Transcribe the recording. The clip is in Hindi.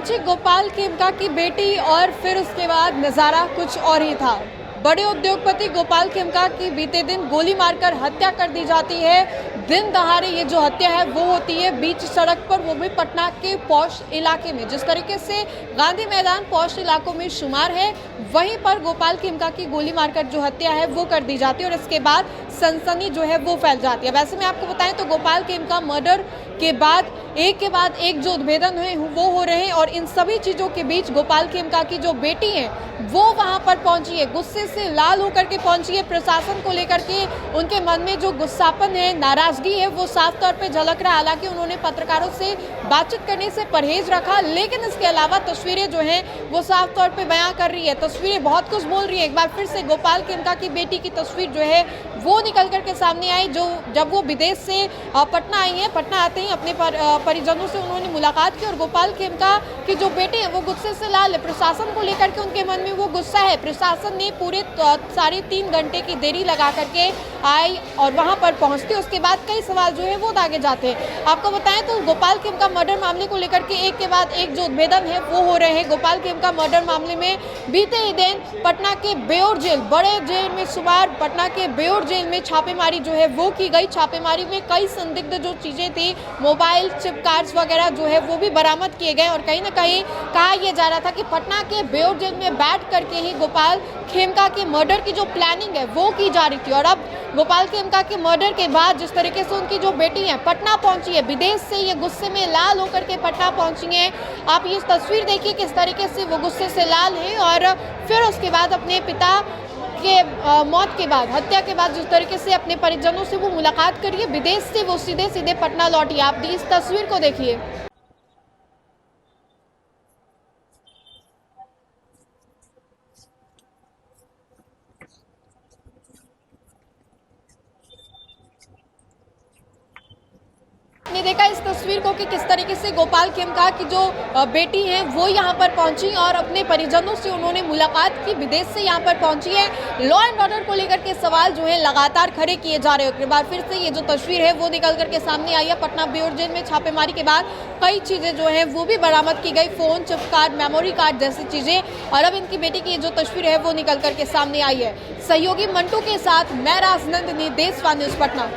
पहुंची गोपाल खेमका की बेटी और फिर उसके बाद नज़ारा कुछ और ही था। बड़े उद्योगपति गोपाल खेमका की बीते दिन गोली मारकर हत्या कर दी जाती है। दिन दहाड़े ये जो हत्या है वो होती है बीच सड़क पर, वो भी पटना के पॉश इलाके में। जिस तरीके से गांधी मैदान पॉश इलाकों में शुमार है, वहीं पर गोपाल खेमका की गोली मारकर जो हत्या है वो कर दी जाती है और इसके बाद सनसनी जो है वो फैल जाती है। वैसे मैं आपको बताएं तो गोपाल खेमका मर्डर के बाद एक जो उद्भेदन हुए वो हो रहे हैं और इन सभी चीज़ों के बीच गोपाल खेमका की जो बेटी है वो वहां पर पहुंची है, गुस्से से लाल होकर के पहुंची है। प्रशासन को लेकर के उनके मन में जो गुस्सापन है, नाराजगी है, वो साफ तौर पे झलक रहा है। हालांकि उन्होंने पत्रकारों से बातचीत करने से परहेज रखा, लेकिन इसके अलावा तस्वीरें जो हैं वो साफ तौर पे बयां कर रही है। तस्वीरें बहुत कुछ बोल रही है। एक बार फिर से गोपाल खेमका की बेटी की तस्वीर जो है वो निकल करके सामने आई, जो जब वो विदेश से पटना आई है। पटना आते ही अपने परिजनों से उन्होंने मुलाकात की और गोपाल खेमका की जो बेटी है वो गुस्से से लाल है। प्रशासन को लेकर के उनके मन में वो गुस्सा है। प्रशासन ने पूरे 3.5 घंटे की देरी लगा करके आई और वहां पर पहुंचती, उसके बाद कई सवाल जो है वो दागे जाते हैं। आपको बताएं तो गोपाल खेमका मर्डर मामले को लेकर के एक के बाद एक जो उद्भेदन है वो हो रहे हैं। गोपाल खेमका मर्डर मामले में बीते ही दिन पटना के बेउर जेल, बड़े जेल में शुमार पटना के बेउर जेल में छापेमारी जो है वो की गई। छापेमारी में कई संदिग्ध जो चीजें थी, मोबाइल, चिप कार्ड्स वगैरह जो है वो भी बरामद किए गए और कहीं ना कहीं कहा यह जा रहा था कि पटना के बेउर जेल में बैठ करके ही गोपाल खेमका के मर्डर की जो प्लानिंग है वो की जा रही थी। और अब गोपाल खेमका के मर्डर के बाद जिस तरीके से उनकी जो बेटी है पटना पहुंची है, विदेश से ये गुस्से में लाल होकर के पटना पहुंची है। आप ये तस्वीर देखिए किस तरीके से वो गुस्से से लाल है और फिर उसके बाद अपने पिता के मौत के बाद, हत्या के बाद जिस तरीके से अपने परिजनों से वो मुलाकात करिए, विदेश से वो सीधे पटना लौटी। आप इस तस्वीर को देखिए। आपने देखा इस तस्वीर को कि किस तरीके से गोपाल खेमका की जो बेटी है वो यहाँ पर पहुंची और अपने परिजनों से उन्होंने मुलाकात की, विदेश से यहाँ पर पहुंची है। लॉ एंड ऑर्डर को लेकर के सवाल जो है लगातार खड़े किए जा रहे हैं। एक बार फिर से ये जो तस्वीर है वो निकल करके सामने आई है। पटना बेउर जेल में छापेमारी के बाद कई चीज़ें जो है वो भी बरामद की गई, phone, chip card, memory card जैसी चीज़ें। और अब इनकी बेटी की जो तस्वीर है वो निकल करके सामने आई है। सहयोगी मंटू के साथ मैं राजनंदिनी, देशवान न्यूज़ पटना।